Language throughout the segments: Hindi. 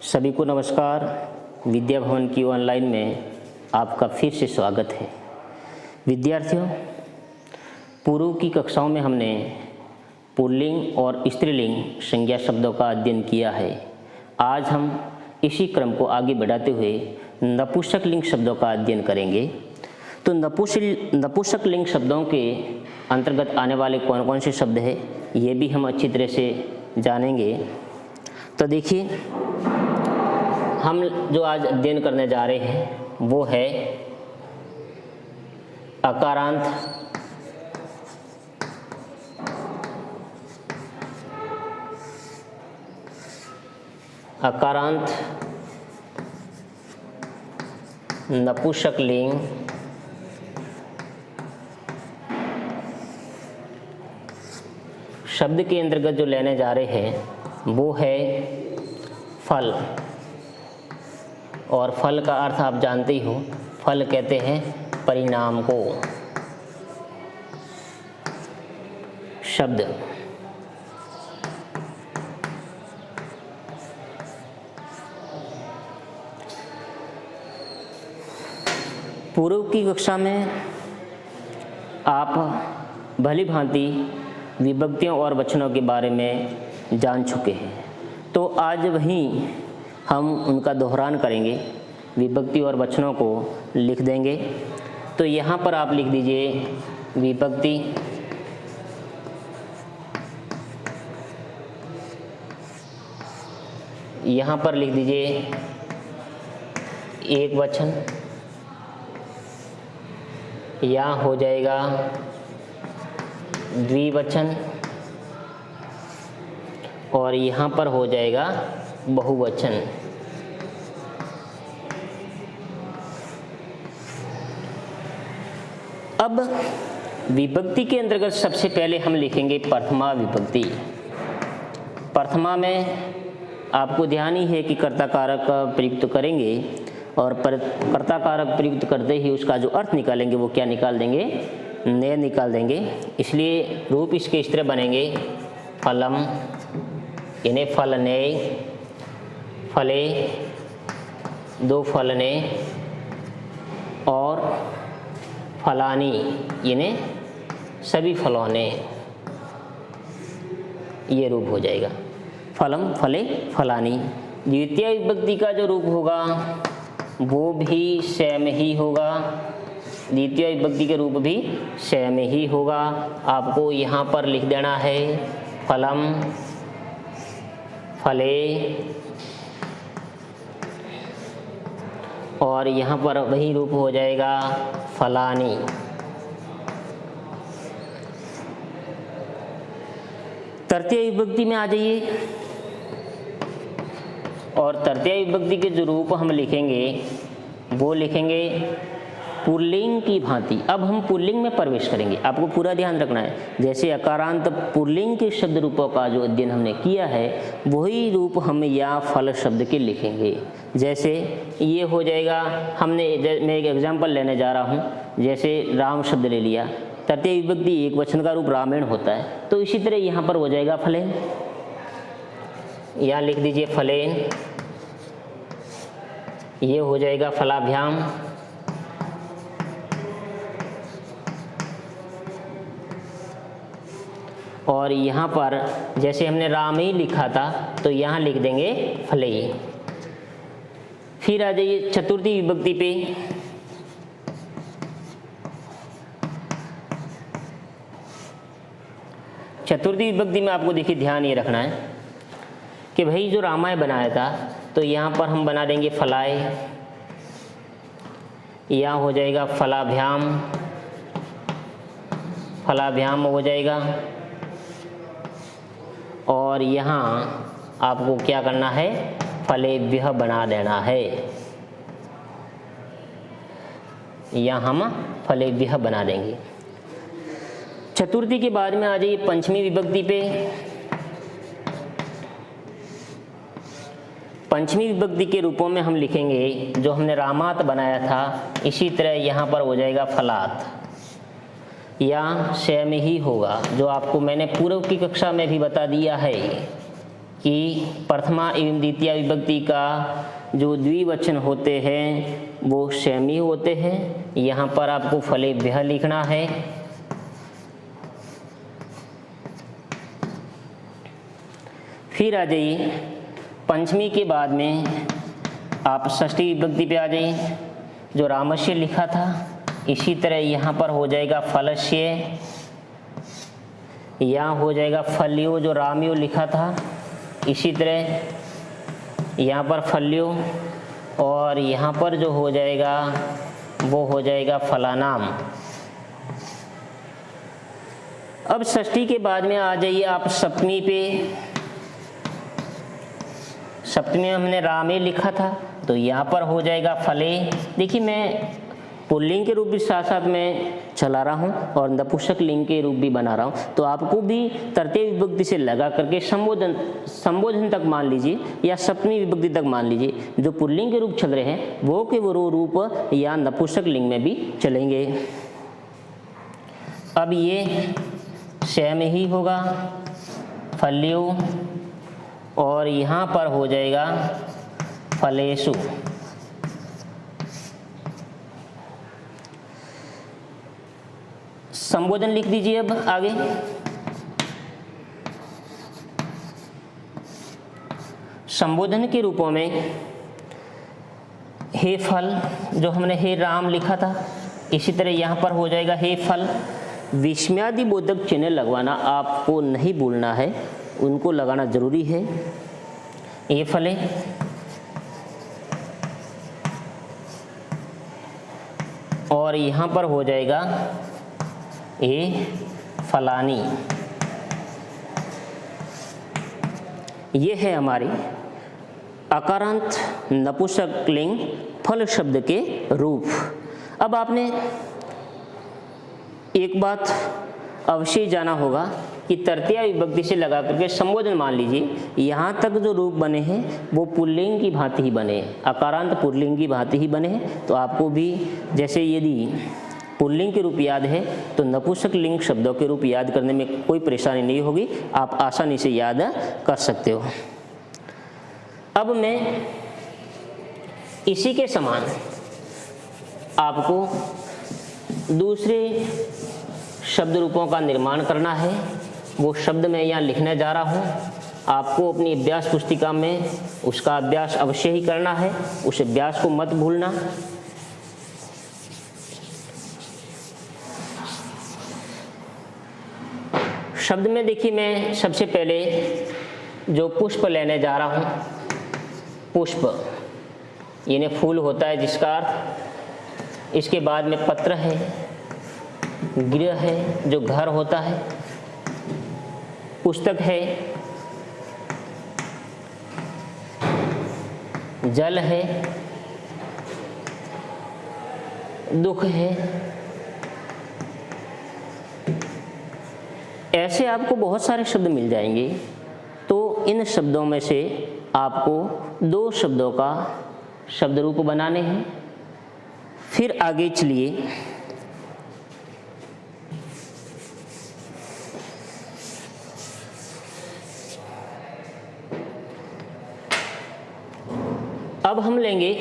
सभी को नमस्कार। विद्या भवन की ऑनलाइन में आपका फिर से स्वागत है। विद्यार्थियों, पूर्व की कक्षाओं में हमने पुल्लिंग और स्त्रीलिंग संज्ञा शब्दों का अध्ययन किया है। आज हम इसी क्रम को आगे बढ़ाते हुए नपुंसकलिंग शब्दों का अध्ययन करेंगे। तो नपुंसकलिंग शब्दों के अंतर्गत आने वाले कौन कौन से शब्द हैं, ये भी हम अच्छी तरह से जानेंगे। तो देखिए, हम जो आज अध्ययन करने जा रहे हैं वो है अकारांत, नपुंसकलिंग शब्द के अंतर्गत जो लेने जा रहे हैं वो है फल। और फल का अर्थ आप जानते ही हो, फल कहते हैं परिणाम को। शब्द पूर्व की कक्षा में आप भली भांति विभक्तियों और वचनों के बारे में जान चुके हैं। तो आज वहीं हम उनका दोहरान करेंगे, विभक्ति और वचनों को लिख देंगे। तो यहाँ पर आप लिख दीजिए विभक्ति, यहाँ पर लिख दीजिए एक वचन, यहाँ हो जाएगा द्विवचन और यहाँ पर हो जाएगा बहुवचन। अब विभक्ति के अंतर्गत सबसे पहले हम लिखेंगे प्रथमा विभक्ति। प्रथमा में आपको ध्यान ही है कि कर्ता कारक प्रयुक्त करेंगे और कर्ता कारक प्रयुक्त करते ही उसका जो अर्थ निकालेंगे वो क्या निकाल देंगे, ने निकाल देंगे। इसलिए रूप इसके इस तरह बनेंगे, फलम यानी फलने, फले दो फलने, और फलानी यानी सभी फलौने, ये रूप हो जाएगा फलम, फले, फलानी। द्वितीय विभक्ति का जो रूप होगा वो भी सेम ही होगा, द्वितीय विभक्ति के रूप भी सेम ही होगा। आपको यहाँ पर लिख देना है फलम, फले, और यहाँ पर वही रूप हो जाएगा फलानी। तृतीय विभक्ति में आ जाइए, और तृतीय विभक्ति के जो रूप हम लिखेंगे वो लिखेंगे पुल्लिंग की भांति। अब हम पुल्लिंग में प्रवेश करेंगे, आपको पूरा ध्यान रखना है। जैसे अकारांत पुल्लिंग के शब्द रूपों का जो अध्ययन हमने किया है वही रूप हम या फल शब्द के लिखेंगे। जैसे ये हो जाएगा, मैं एक एग्जाम्पल लेने जा रहा हूँ। जैसे राम शब्द ले लिया, तृतीय विभक्ति एक वचन का रूप रामेण होता है, तो इसी तरह यहाँ पर हो जाएगा फलेन। यहाँ लिख दीजिए फलेन, ये हो जाएगा फलाभ्याम, और यहाँ पर जैसे हमने राम ही लिखा था तो यहाँ लिख देंगे फलई। फिर आ जाइए चतुर्थी विभक्ति पे। चतुर्थी विभक्ति में आपको देखिए ध्यान ये रखना है कि भाई जो रामाय बनाया था तो यहाँ पर हम बना देंगे फलाए, यहाँ हो जाएगा फलाभ्याम, फलाभ्याम हो जाएगा, और यहाँ आपको क्या करना है, फलेभ्यः बना देना है। यहाँ हम फलेभ्यः बना देंगे। चतुर्थी के बाद में आ जाइए पंचमी विभक्ति पे। पंचमी विभक्ति के रूपों में हम लिखेंगे जो हमने रामात बनाया था, इसी तरह यहाँ पर हो जाएगा फलात। या सेम ही होगा, जो आपको मैंने पूर्व की कक्षा में भी बता दिया है कि प्रथमा एवं द्वितीय विभक्ति का जो द्विवचन होते हैं वो सेम ही होते हैं। यहाँ पर आपको फलेभ्यः लिखना है। फिर आ जाइए पंचमी के बाद में आप षष्ठी विभक्ति पे आ जाइए। जो रामस्य लिखा था इसी तरह यहाँ पर हो जाएगा फलस्य, यहाँ हो जाएगा फल्यो, जो रामयो लिखा था इसी तरह यहाँ पर फल्यो, और यहाँ पर जो हो जाएगा वो हो जाएगा फलानाम। अब षष्ठी के बाद में आ जाइए आप सप्तमी पे। सप्तमी में हमने रामे लिखा था तो यहाँ पर हो जाएगा फले। देखिए मैं पुल्लिंग के रूप भी साथ साथ में चला रहा हूँ और नपुंसक लिंग के रूप भी बना रहा हूँ, तो आपको भी तृतीय विभक्ति से लगा करके संबोधन तक मान लीजिए या सप्तमी विभक्ति तक मान लीजिए। जो पुल्लिंग के रूप चल रहे हैं वो के वो रूप या नपुंसक लिंग में भी चलेंगे। अब ये सेम ही होगा फल्यो, और यहाँ पर हो जाएगा फलेषु। संबोधन लिख दीजिए अब आगे। संबोधन के रूपों में हे फल, जो हमने हे राम लिखा था इसी तरह यहाँ पर हो जाएगा हे फल। विस्मयादि बोधक चिन्ह लगवाना आपको नहीं भूलना है, उनको लगाना जरूरी है। ये फले, और यहाँ पर हो जाएगा ये फलानी। ये है हमारी अकारांत नपुंसक लिंग फल शब्द के रूप। अब आपने एक बात अवश्य जाना होगा कि तृतीय विभक्ति से लगा करके संबोधन मान लीजिए, यहाँ तक जो रूप बने हैं वो पुल्लिंग की भांति ही बने, अकारांत पुल्लिंग की भांति ही बने। तो आपको भी जैसे यदि पुल्लिंग के रूप याद है तो नपुंसक लिंग शब्दों के रूप याद करने में कोई परेशानी नहीं होगी, आप आसानी से याद कर सकते हो। अब मैं इसी के समान आपको दूसरे शब्द रूपों का निर्माण करना है। वो शब्द मैं यहाँ लिखने जा रहा हूँ, आपको अपनी अभ्यास पुस्तिका में उसका अभ्यास अवश्य ही करना है, उस अभ्यास को मत भूलना। शब्द में देखिए मैं सबसे पहले जो पुष्प लेने जा रहा हूँ, पुष्प यानी फूल होता है जिसका अर्थ। इसके बाद में पत्र है, गृह है जो घर होता है, पुस्तक है, जल है, दुख है। ऐसे आपको बहुत सारे शब्द मिल जाएंगे। तो इन शब्दों में से आपको दो शब्दों का शब्द रूप बनाने हैं। फिर आगे चलिए, अब हम लेंगे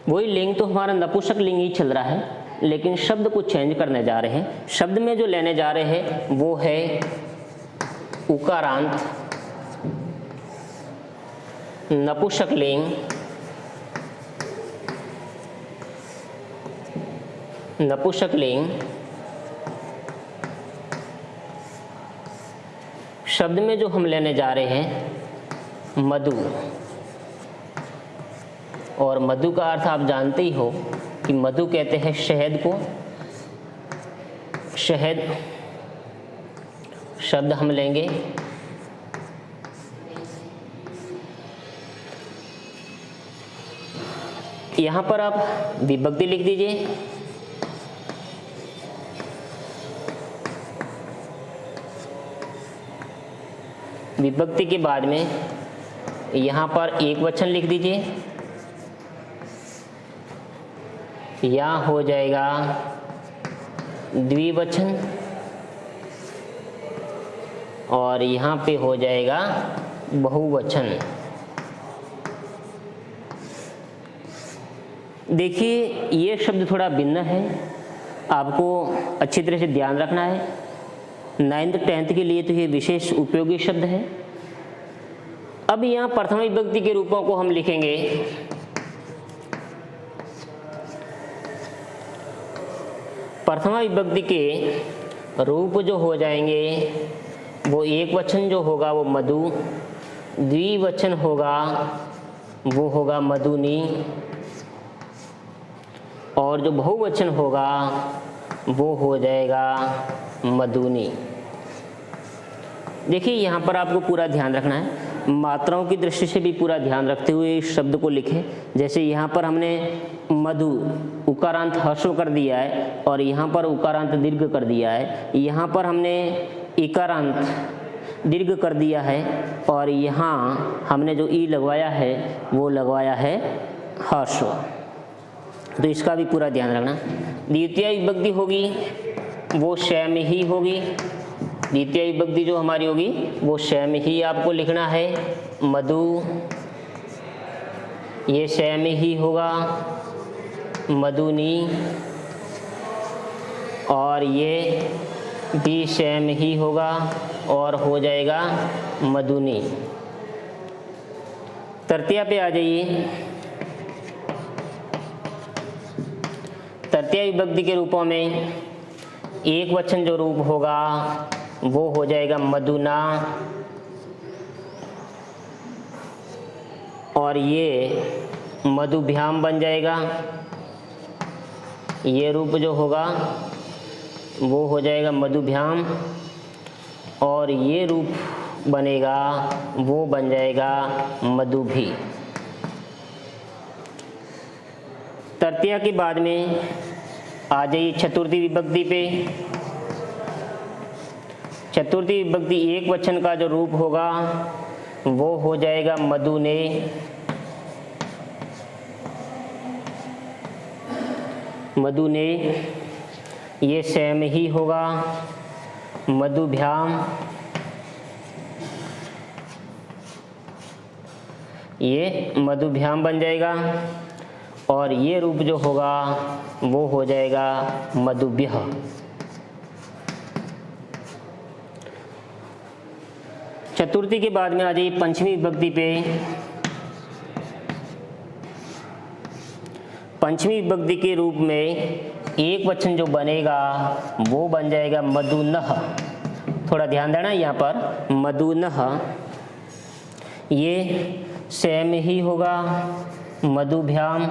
वही लिंग, तो हमारा नपुंसक लिंग ही चल रहा है, लेकिन शब्द को चेंज करने जा रहे हैं। शब्द में जो लेने जा रहे हैं वो है उकारांत नपुंसक लिंग, नपुंसक लिंग। शब्द में जो हम लेने जा रहे हैं मधु, और मधु का अर्थ आप जानते ही हो कि मधु कहते हैं शहद को। शहद शब्द हम लेंगे, यहाँ पर आप विभक्ति लिख दीजिए। विभक्ति के बाद में यहाँ पर एक वचन लिख दीजिए। यहाँ हो जाएगा द्विवचन और यहाँ पे हो जाएगा बहुवचन। देखिए ये शब्द थोड़ा भिन्न है, आपको अच्छी तरह से ध्यान रखना है। 9th 10th के लिए तो ये विशेष उपयोगी शब्द है। अब यहाँ प्रथमा विभक्ति के रूपों को हम लिखेंगे। प्रथमा विभक्ति के रूप जो हो जाएंगे वो एक वचन जो होगा वो मधु, द्विवचन होगा वो होगा मधुनी, और जो बहुवचन होगा वो हो जाएगा मधुनी। देखिए यहाँ पर आपको पूरा ध्यान रखना है, मात्राओं की दृष्टि से भी पूरा ध्यान रखते हुए इस शब्द को लिखें। जैसे यहाँ पर हमने मधु उकारांत ह्रस्व कर दिया है और यहाँ पर उकारांत दीर्घ कर दिया है, यहाँ पर हमने इकारांत दीर्घ कर दिया है और यहाँ हमने जो ई लगवाया है वो लगवाया है ह्रस्व। तो इसका भी पूरा ध्यान रखना। द्वितीय विभक्ति होगी वो स्वयं ही होगी, द्वितीय विभक्ति जो हमारी होगी वो स्वयं ही आपको लिखना है। मधु ये स्वयं ही होगा, मधुनी और ये भी स्वयं ही होगा और हो जाएगा मधुनी। तृतीया पे आ जाइए। तृतीय विभक्ति के रूपों में एक वचन जो रूप होगा वो हो जाएगा मधुना, और ये मधुभ्याम बन जाएगा। ये रूप जो होगा वो हो जाएगा मधुभ्याम, और ये रूप बनेगा वो बन जाएगा मधुभी। तृतीया के बाद में आ जाइए चतुर्थी विभक्ति पे। चतुर्थी विभक्ति एक वचन का जो रूप होगा वो हो जाएगा मधुने, मधुने ये स्वयं ही होगा, मधुभ्याम ये मधुभ्याम बन जाएगा, और ये रूप जो होगा वो हो जाएगा मधुभ्यः। चतुर्थी के बाद में आ जाइए पंचमी विभक्ति पे। पंचमी विभक्ति के रूप में एक वचन जो बनेगा वो बन जाएगा मधुनः। थोड़ा ध्यान देना यहाँ पर, मधुनः ये स्वयं ही होगा, मधुभ्याम,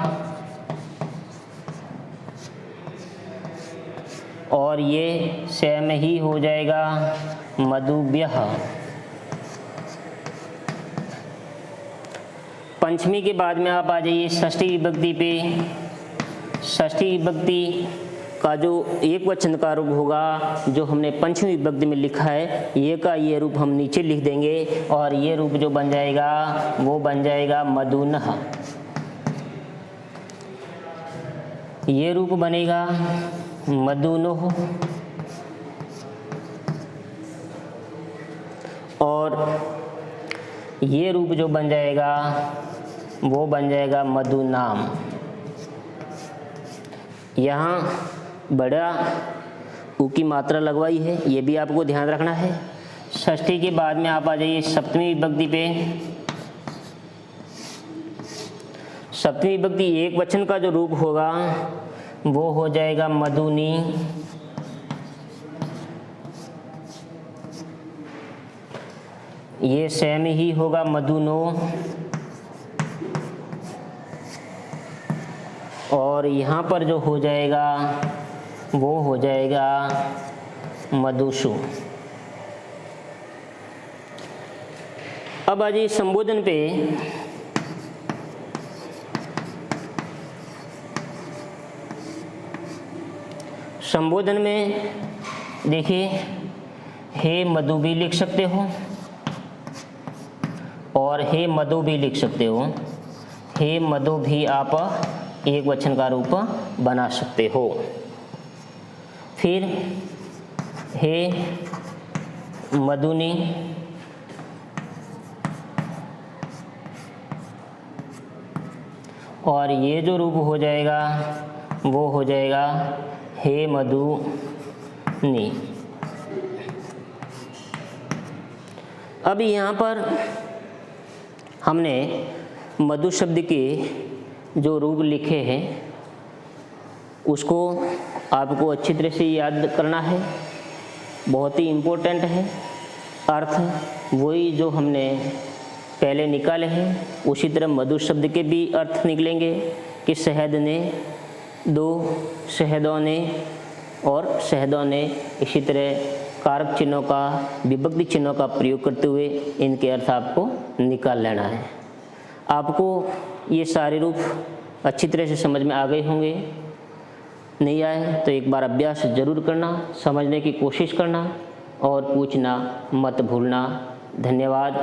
और ये स्वयं ही हो जाएगा मधुभ्यः। पंचमी के बाद में आप आ जाइए षष्ठी विभक्ति पे। षष्ठी विभक्ति का जो एक वचन का रूप होगा जो हमने पंचमी विभक्ति में लिखा है, ये का ये रूप हम नीचे लिख देंगे, और ये रूप जो बन जाएगा वो बन जाएगा मधुनः। ये रूप बनेगा मधुनोः, और ये रूप जो बन जाएगा वो बन जाएगा मधुनाम। यहाँ बड़ा ऊ की मात्रा लगवाई है, ये भी आपको ध्यान रखना है। षष्ठी के बाद में आप आ जाइए सप्तमी विभक्ति पे। सप्तमी विभक्ति एक वचन का जो रूप होगा वो हो जाएगा मधुनी, ये स्वयं ही होगा मधुनो, और यहाँ पर जो हो जाएगा वो हो जाएगा मधुषु। अब आ जाइए संबोधन पे। संबोधन में देखिए हे मधु भी लिख सकते हो और हे मधु भी लिख सकते हो। हे मधु भी आप एक वचन का रूप बना सकते हो। फिर हे मधुनी, और ये जो रूप हो जाएगा वो हो जाएगा हे मधुनी। अब यहाँ पर हमने मधु शब्द के जो रूप लिखे हैं उसको आपको अच्छी तरह से याद करना है, बहुत ही इम्पोर्टेंट है। अर्थ वही जो हमने पहले निकाले हैं, उसी तरह मधु शब्द के भी अर्थ निकलेंगे कि शहद ने, दो शहदों ने और शहदों ने। इसी तरह कारक चिन्हों का, विभक्ति चिन्हों का प्रयोग करते हुए इनके अर्थ आपको निकाल लेना है। आपको ये सारे रूप अच्छी तरह से समझ में आ गए होंगे। नहीं आए तो एक बार अभ्यास ज़रूर करना, समझने की कोशिश करना और पूछना मत भूलना। धन्यवाद।